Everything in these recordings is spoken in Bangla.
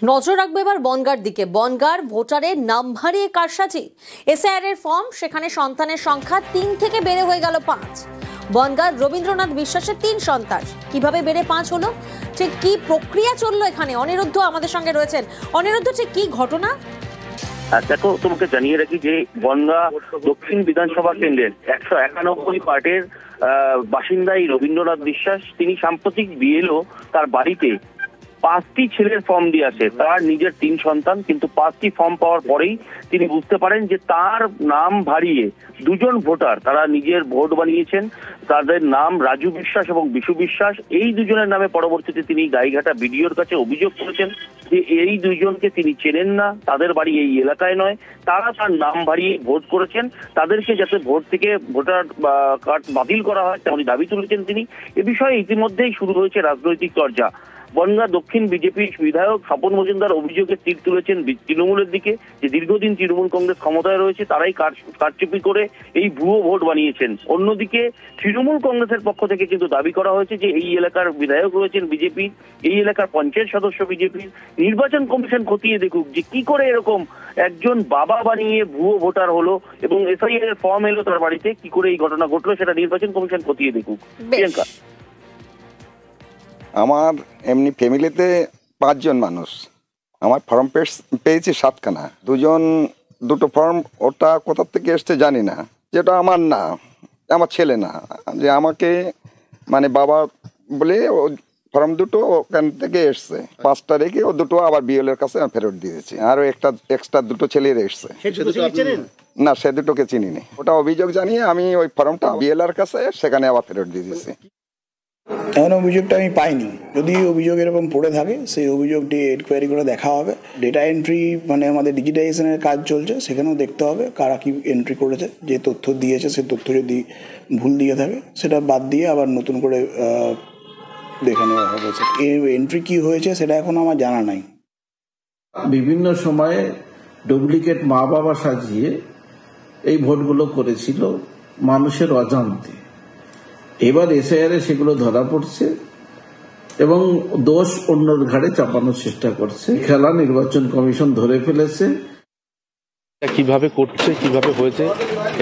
নজর রাখবে এবার বনগাঁর দিকে। বনগাঁর ভোটারের নাম ভারিয়ে কারসাজি। এসআইআর এর ফর্ম, সেখানে সন্তানের সংখ্যা 3 থেকে বেড়ে হয়ে গেল 5। বনগাঁর রবীন্দ্রনাথ বিশ্বাসের 3 সন্তান কিভাবে বেড়ে 5 হলো, ঠিক কি প্রক্রিয়া চললো এখানে? অনিরুদ্ধ আমাদের সঙ্গে রয়েছেন। অনিরুদ্ধ, ঠিক কি ঘটনা? দেখো, তোমাকে জানিয়ে রাখি যে বনগাঁ দক্ষিণ বিধানসভা কেন্দ্রের 191 পার্টের বাসিন্দা এই রবীন্দ্রনাথ বিশ্বাস, তিনি সাম্প্রতিক বিএলও তার বাড়িতে 5টি ছেলের ফর্ম দিয়ে আসে। তার নিজের 3 সন্তান, কিন্তু 5টি ফর্ম পাওয়ার পরেই তিনি বুঝতে পারেন যে তার নাম ভারিয়ে 2জন ভোটার তারা নিজের ভোট বানিয়েছেন। তাদের নাম রাজু বিশ্বাস এবং বিশু বিশ্বাস। এই 2জনের নামে পরবর্তীতে তিনি গাইঘাটা বিডিওর কাছে অভিযোগ করেছেন যে এই 2জনকে তিনি চেনেন না, তাদের বাড়ি এই এলাকায় নয়, তারা তার নাম ভারিয়ে ভোট করেছেন, তাদেরকে যাতে ভোট থেকে ভোটার কার্ড বাতিল করা হয় তেমনই দাবি তুলেছেন তিনি। এ বিষয়ে ইতিমধ্যেই শুরু হয়েছে রাজনৈতিক চর্চা। বনগাঁ দক্ষিণ বিজেপির বিধায়ক স্বপন মজুমদার অভিযোগের তীর তুলেছেন তৃণমূলের দিকে, যে দীর্ঘদিন তৃণমূল কংগ্রেস ক্ষমতায় রয়েছে, তারাই কারচুপি করে এই ভুয়ো ভোট বানিয়েছেন। অন্যদিকে তৃণমূল কংগ্রেসের পক্ষ থেকে কিন্তু দাবি করা হয়েছে যে এই এলাকার বিধায়ক রয়েছেন বিজেপি, এই এলাকার পঞ্চায়েত সদস্য বিজেপির, নির্বাচন কমিশন খতিয়ে দেখুক যে কি করে এরকম একজন বাবা বানিয়ে ভুয়ো ভোটার হলো এবং এসআইআর এর ফর্ম এলো তার বাড়িতে, কি করে এই ঘটনা ঘটলো সেটা নির্বাচন কমিশন খতিয়ে দেখুক। প্রিয়াঙ্কা, আমার এমনি ফ্যামিলিতে 5 জন মানুষ, আমার ফর্ম পেয়েছি 7খানা। 2 ফর্ম, ওটা কোথা থেকে এসছে জানি না, যেটা আমার না, আমার ছেলে না, যে আমাকে মানে বাবা বলে ফর্ম 2 ওখান থেকে এসছে। 5টা রেখে ও 2 আবার বিএল এর কাছে ফেরত দিয়েছি। আরো একটা এক্সট্রা 2 ছেলের এসছে না, সে 2কে চিনিনি। ওটা অভিযোগ জানিয়ে আমি ওই ফর্মটা বিএল এর কাছে সেখানে আবার ফেরত দিয়ে দিয়েছি। এমন অভিযোগটা আমি পাইনি। যদি অভিযোগ এরকম পড়ে থাকে সেই অভিযোগটি এনকোয়ারি করে দেখা হবে। ডেটা এন্ট্রি মানে আমাদের ডিজিটাইজেশনের কাজ চলছে, সেখানেও দেখতে হবে কারা কি এন্ট্রি করেছে। যে তথ্য দিয়েছে সেই তথ্য যদি ভুল দিয়ে থাকে সেটা বাদ দিয়ে আবার নতুন করে দেখে নেওয়া হবে। এন্ট্রি কি হয়েছে সেটা এখন আমার জানা নাই। বিভিন্ন সময়ে ডুপ্লিকেট মা বাবা সাজিয়ে এই ভোটগুলো করেছিল মানুষের অজান্তে। এবার এসআইআর সেগুলো ধরা পড়ছে এবং দোষ অন্যর ঘাড়ে চাপানোর চেষ্টা করছে। খেলা নির্বাচন কমিশন ধরে ফেলেছে। কিভাবে করছে, কিভাবে হয়েছে,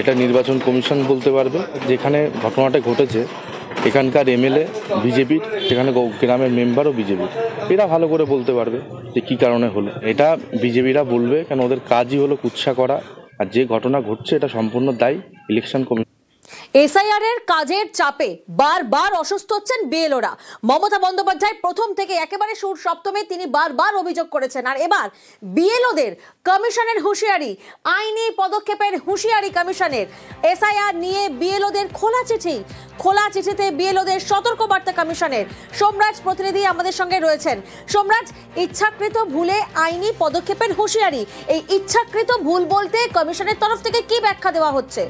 এটা নির্বাচন কমিশন বলতে পারবে। যেখানে ঘটনাটা ঘটেছে এখানকার এমএলএ বিজেপির, সেখানে গ্রামের মেম্বারও বিজেপির, এরা ভালো করে বলতে পারবে যে কি কারণে হলো। এটা বিজেপিরা বলবে, কেন ওদের কাজই হলো কুৎসা করা। আর যে ঘটনা ঘটছে এটা সম্পূর্ণ দায়ী ইলেকশন কমিশন। এসআইআর এর কাজের চাপে বারবার অসুস্থ হচ্ছেন বিএলওরা। মমতা বন্দ্যোপাধ্যায় প্রথম থেকে একেবারে সুর সপ্তমে তিনি বারবার অভিযোগ করেছেন। আর এবার বিএলওদের কমিশনের হুঁশিয়ারি, আইনি পদক্ষেপের হুঁশিয়ারি কমিশনের। এসআইআর নিয়ে বিএলওদের খোলা চিঠিতে বিএলওদের সতর্কবার্তা কমিশনের। সোমরাজ প্রতিনিধি আমাদের সঙ্গে রয়েছেন। সোমরাজ, ইচ্ছাকৃত ভুলে আইনি পদক্ষেপের হুঁশিয়ারি, এই ইচ্ছাকৃত ভুল বলতে কমিশনের তরফ থেকে কি ব্যাখ্যা দেওয়া হচ্ছে?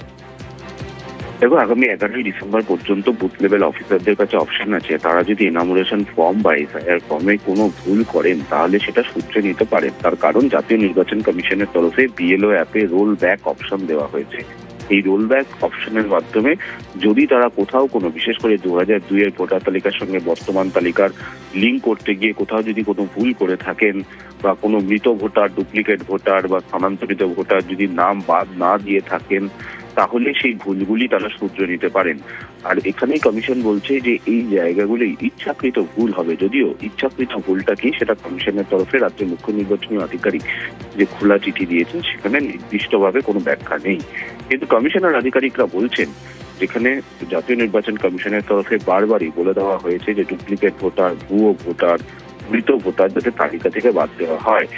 দেখো, আগামী 11ই ডিসেম্বর পর্যন্ত বুথ লেভেল অফিসারদের কাছে অপশন আছে। তারা যদি এনামুলেশন ফর্ম বা এসআইআর ফর্মে কোনো ভুল করেন তাহলে সেটা সূত্রে নিতে পারেন। তার কারণ জাতীয় নির্বাচন কমিশনের তরফে বিএলও অ্যাপে রোল ব্যাক অপশন দেওয়া হয়েছে। এই রোল ব্যাক অপশনের মাধ্যমে যদি তারা কোথাও কোনো, বিশেষ করে 2002 এর ভোটার তালিকার সঙ্গে বর্তমান তালিকার লিঙ্ক করতে গিয়ে কোথাও যদি কোনো ভুল করে থাকেন বা কোনো মৃত ভোটার, ডুপ্লিকেট ভোটার বা স্থানান্তরিত ভোটার যদি নাম বাদ না দিয়ে থাকেন তাহলে সেই ভুলগুলি তারা শুধরে নিতে পারেন। আর এখানেই কমিশন বলছে যে এই জায়গাগুলি ইচ্ছাকৃত ভুল হবে। যদিও ইচ্ছাকৃত ভুলটা কি সেটা কমিশনের তরফে রাজ্যের মুখ্য নির্বাচনী আধিকারিক যে খোলা চিঠি দিয়েছেন সেখানে নির্দিষ্টভাবে কোনো ব্যাখ্যা নেই। কিন্তু কমিশনের আধিকারিকরা বলছেন, যেখানে জাতীয় নির্বাচন কমিশনের তরফে বারবারই বলে দেওয়া হয়েছে যে ডুপ্লিকেট ভোটার, ভুয়ো ভোটার, মৃত ভোটার যাতে তালিকা থেকে বাদ দেওয়া হয়।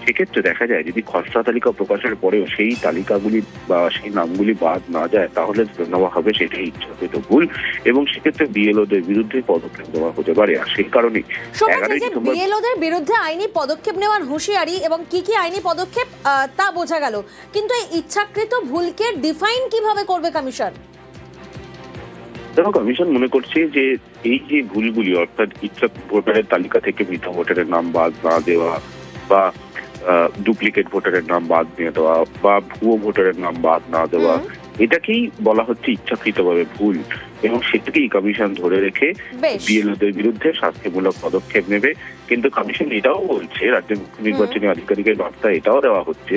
সেক্ষেত্রে দেখা যায় যদি খসড়া তালিকা প্রকাশের পরেও সেই তালিকাগুলি বা সেই নামগুলি বাদ না যায় তাহলে ধরে নেওয়া হবে সেটাই ইচ্ছাকৃত ভুল এবং সেক্ষেত্রে বিএলওদের বিরুদ্ধে পদক্ষেপ নেওয়া হতে পারে। আর সেই কারণেই বিএলওদের বিরুদ্ধে আইনি পদক্ষেপ নেওয়ার হুঁশিয়ারি এবং কি কি আইনি পদক্ষেপ তা বোঝা গেল, কিন্তু এই ইচ্ছাকৃত ভুলকে ডিফাইন কিভাবে করবে কমিশন? দেখো, কমিশন মনে করছে যে এই যে ভুলগুলি, অর্থাৎ ইচ্ছাকৃত ভোটারের তালিকা থেকে মৃত ভোটারের নাম বাদ না দেওয়া বা ডুপ্লিকেট ভোটারের নাম বাদ দিয়ে দেওয়া বা ভুয়ো ভোটারের নাম বাদ না দেওয়া, এটাকেই বলা হচ্ছে ইচ্ছাকৃতভাবে ভুল, এবং সেটাকেই কমিশন ধরে রেখে বেশ। বিএলওদের বিরুদ্ধে শাস্তিমূলক পদক্ষেপ নেবে। কিন্তু কমিশন এটাও বলছে, রাজ্যের মুখ্য নির্বাচনী আধিকারিকের বার্তা এটাও দেওয়া হচ্ছে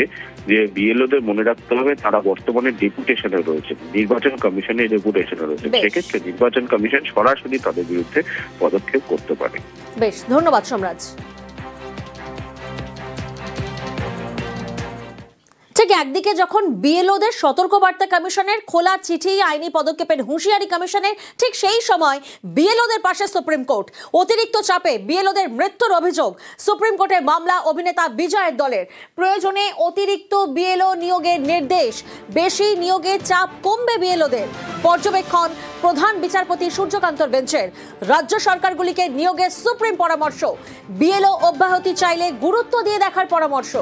যে বিএলওদের মনে রাখতে হবে তারা বর্তমানে ডেপুটেশনে রয়েছেন, নির্বাচন কমিশনের ডেপুটেশনে রয়েছেন। বেশ। সেক্ষেত্রে নির্বাচন কমিশন সরাসরি তাদের বিরুদ্ধে পদক্ষেপ করতে পারে। বেশ, ধন্যবাদ সোমরাজ। ঠিক একদিকে যখন বিএলওদের সতর্কবার্তা কমিশনের, খোলা চিঠি আইনি পদক্ষেপের হুঁশিয়ারি কমিশনের, ঠিক সেই সময় বিএলওদের পাশে সুপ্রিম কোর্ট। অতিরিক্ত চাপে বিএলওদের মৃত্যুর অভিযোগ, সুপ্রিম কোর্টের মামলা অভিনেতা বিজয়ের দলের। প্রয়োজনে অতিরিক্ত বিএলও নিয়োগের নির্দেশ, বেশি নিয়োগের চাপ কমবে বিএলওদের। পর্যবেক্ষণ প্রধান বিচারপতি সূর্যকান্তর বেঞ্চের। রাজ্য সরকারগুলিকে নিয়োগের সুপ্রিম পরামর্শ, বিএলও অব্যাহতি চাইলে গুরুত্ব দিয়ে দেখার পরামর্শ।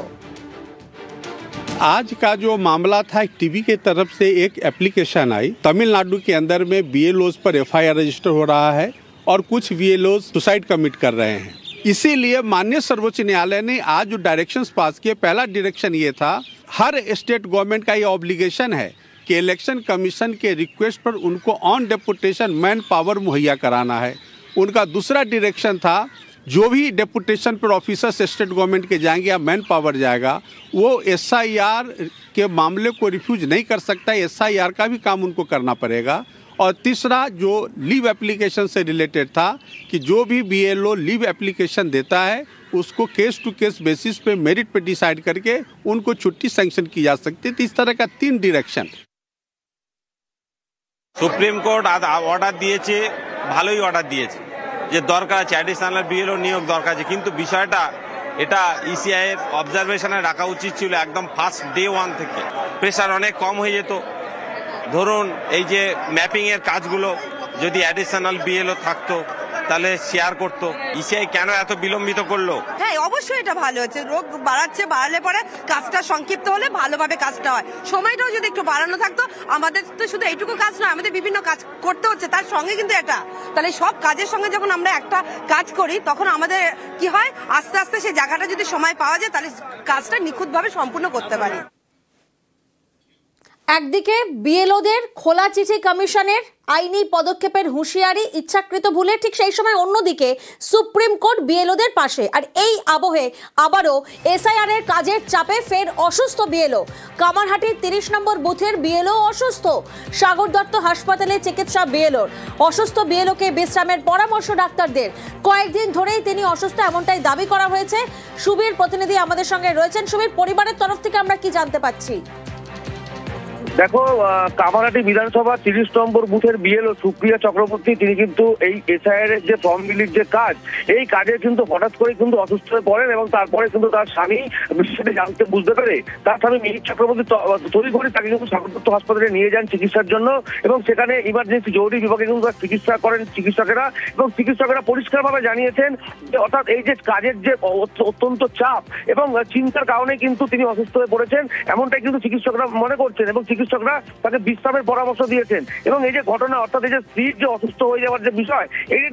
आज का जो मामला था टीवी के तरफ से एक एप्लीकेशन आई, तमिलनाडु के अंदर में बीएलओज पर एफआईआर रजिस्टर हो रहा है और कुछ बीएलओज सुसाइड कमिट कर रहे हैं। इसीलिए माननीय सर्वोच्च न्यायालय ने आज जो डायरेक्शंस पास किए, पहला डायरेक्शन ये था हर स्टेट गवर्नमेंट का ये ऑब्लिगेशन है कि इलेक्शन कमीशन के रिक्वेस्ट पर उनको ऑन डेपुटेशन मैन पावर मुहैया कराना है। उनका दूसरा डायरेक्शन था जो भी डेपुटेशन पर ऑफिसर्स स्टेट गवर्नमेंट के जाएंगे या मैन पावर जाएगा, वो एसआईआर के मामले को रिफ्यूज नहीं कर सकता, एसआईआर का भी काम उनको करना पड़ेगा। और तीसरा जो लीव एप्लीकेशन से रिलेटेड था कि जो भी बीएलओ लीव एप्लीकेशन देता है उसको केस टू केस बेसिस पे मेरिट पे डिसाइड करके उनको छुट्टी सैंक्शन की जा सकती है। तो इस तरह का 3 डायरेक्शन সুপ্রিম কোর্ট অর্ডার দিয়েছে, ভালোই অর্ডার দিয়েছে যে দরকার আছে অ্যাডিশনাল বিএলও নিয়োগ দরকার আছে, কিন্তু বিষয়টা এটা ইসিআই এর অবজারভেশনে রাখা উচিত ছিল একদম ফার্স্ট ডে 1 থেকে। প্রেশার অনেক কম হয়ে যেত। ধরুন এই যে ম্যাপিং এর কাজগুলো যদি অ্যাডিশনাল বিএলও থাকতো তাহলে শেয়ার করতো। ইসিআই কেন এত বিলম্বিত করলো? হ্যাঁ, অবশ্যই এটা ভালো হচ্ছে। রোগ বাড়ালে পরে কাজটা সংক্ষিপ্ত হলে ভালোভাবে কাজটা হয়। সময়টাও যদি একটু বাড়ানো থাকতো, আমাদের তো শুধু এইটুকু কাজ নয়, আমাদের বিভিন্ন কাজ করতে হচ্ছে তার সঙ্গে কিন্তু এটা। তাহলে সব কাজের সঙ্গে যখন আমরা একটা কাজ করি তখন আমাদের কি হয়, আস্তে আস্তে সেই জায়গাটা যদি সময় পাওয়া যায় তাহলে কাজটা নিখুঁতভাবে সম্পূর্ণ করতে পারি। একদিকে বিএলওদের খোলা চিঠি কমিশনের, আইনি পদক্ষেপের হুঁশিয়ারি ইচ্ছাকৃত ভুলে, ঠিক সেই সময় অন্যদিকে সুপ্রিম কোর্ট বিএলওদের পাশে। আর এই আবহে আবারও এসআইআর এর কাজের চাপে ফের অসুস্থ বিএলও। কামারহাটির 30 নম্বর বুথের বিএলও অসুস্থ। সাগর দত্ত হাসপাতালে চিকিৎসা বিএলওর। অসুস্থ বিএলওকে বিশ্রামের পরামর্শ ডাক্তারদের। কয়েকদিন ধরেই তিনি অসুস্থ, এমনটাই দাবি করা হয়েছে। সুবীর প্রতিনিধি আমাদের সঙ্গে রয়েছেন। সুবীর, পরিবারের তরফ থেকে আমরা কি জানতে পাচ্ছি? দেখো, কামারহাটি বিধানসভা 30 নম্বর বুথের বিএলও সুপ্রিয়া চক্রবর্তী, তিনি কিন্তু এই এসআইআর এর যে ফর্ম বিলির যে কাজ, এই কাজে কিন্তু হঠাৎ করে কিন্তু অসুস্থ হয়ে পড়েন, এবং তারপরে কিন্তু তার স্বামী বিষয়টি জানতে বুঝতে পেরে তার স্বামী মিহির চক্রবর্তী তড়িঘড়ি তাকে কিন্তু সাগর দত্ত হাসপাতালে নিয়ে যান চিকিৎসার জন্য, এবং সেখানে ইমার্জেন্সি জরুরি বিভাগে কিন্তু তার চিকিৎসা করেন চিকিৎসকেরা। এবং চিকিৎসকেরা পরিষ্কারভাবে জানিয়েছেন যে অর্থাৎ এই যে কাজের যে অত্যন্ত চাপ এবং চিন্তার কারণে কিন্তু তিনি অসুস্থ হয়ে পড়েছেন, এমনটাই কিন্তু চিকিৎসকরা মনে করছেন, এবং চিকিৎসকরা তাকে বিশ্রামের পরামর্শ দিয়েছেন। এবং এই যে ঘটনা, অর্থাৎ এই যে স্ত্রীর যে অসুস্থ হয়ে যাওয়ার যে বিষয়, এই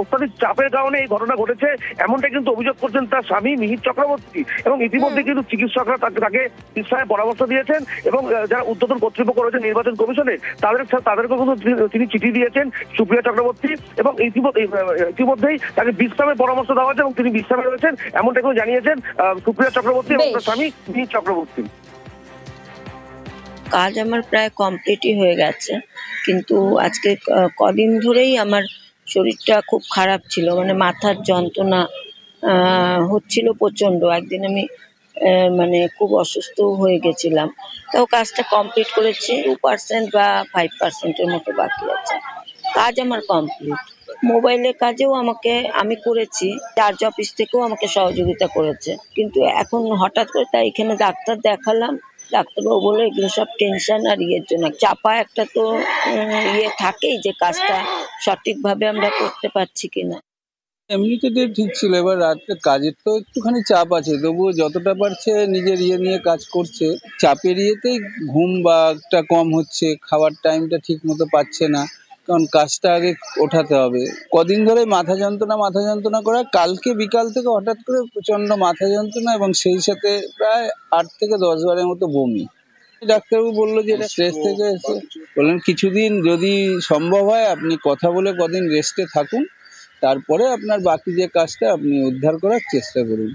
অত্যাধিক চাপের কারণে এই ঘটনা ঘটেছে, এমনটা কিন্তু অভিযোগ করছেন তার স্বামী মিহির চক্রবর্তী। এবং ইতিমধ্যে কিন্তু চিকিৎসকরা তাকে বিশ্রামের পরামর্শ দিয়েছেন, এবং যারা উদ্বোধন কর্তৃপক্ষ রয়েছে নির্বাচন কমিশনে তাদেরকেও কিন্তু তিনি চিঠি দিয়েছেন সুপ্রিয়া চক্রবর্তী, এবং ইতিমধ্যেই তাকে বিশ্রামের পরামর্শ দেওয়া হয়েছে এবং তিনি বিশ্রামে রয়েছেন, এমনটা কিন্তু জানিয়েছেন সুপ্রিয়া চক্রবর্তী এবং তার স্বামী মিহির চক্রবর্তী। কাজ আমার প্রায় কমপ্লিটই হয়ে গেছে, কিন্তু আজকে কদিন ধরেই আমার শরীরটা খুব খারাপ ছিল, মানে মাথার যন্ত্রণা হচ্ছিল প্রচণ্ড। একদিন আমি মানে খুব অসুস্থ হয়ে গেছিলাম, তাও কাজটা কমপ্লিট করেছি। 2% বা 5%-এর মতো বাকি আছে। কাজ আমার কমপ্লিট। মোবাইলের কাজেও আমি করেছি, চার্জ অফিস থেকেও আমাকে সহযোগিতা করেছে, কিন্তু এখন হঠাৎ করে তাই এখানে ডাক্তার দেখালাম। ডাক্তারবাবু বলে এগুলো সব টেনশন আর ইয়ের জন্য। চাপা একটা তো থাকেই যে কাজটা সঠিকভাবে আমরা করতে পারছি কিনা। এমনিতে ঠিক ছিল, এবার রাত্রে কাজের তো একটুখানি চাপ আছে, তবুও যতটা পারছে নিজের নিয়ে কাজ করছে। চাপের ইয়েতেই ঘুম বা একটা কম হচ্ছে, খাবার টাইমটা ঠিক মতো পাচ্ছে না, কারণ কাজটা আগে ওঠাতে হবে। কদিন ধরে মাথা যন্ত্রণা করা, কালকে বিকাল থেকে হঠাৎ করে প্রচণ্ড মাথা যন্ত্রণা, এবং সেই সাথে প্রায় 8 থেকে 10 বারের মতো বমি। ডাক্তারবাবু বললো যে এটা স্ট্রেস থেকে এসে, বললেন কিছুদিন যদি সম্ভব হয় আপনি কথা বলে কদিন রেস্টে থাকুন, তারপরে আপনার বাকি যে কাজটা আপনি উদ্ধার করার চেষ্টা করুন।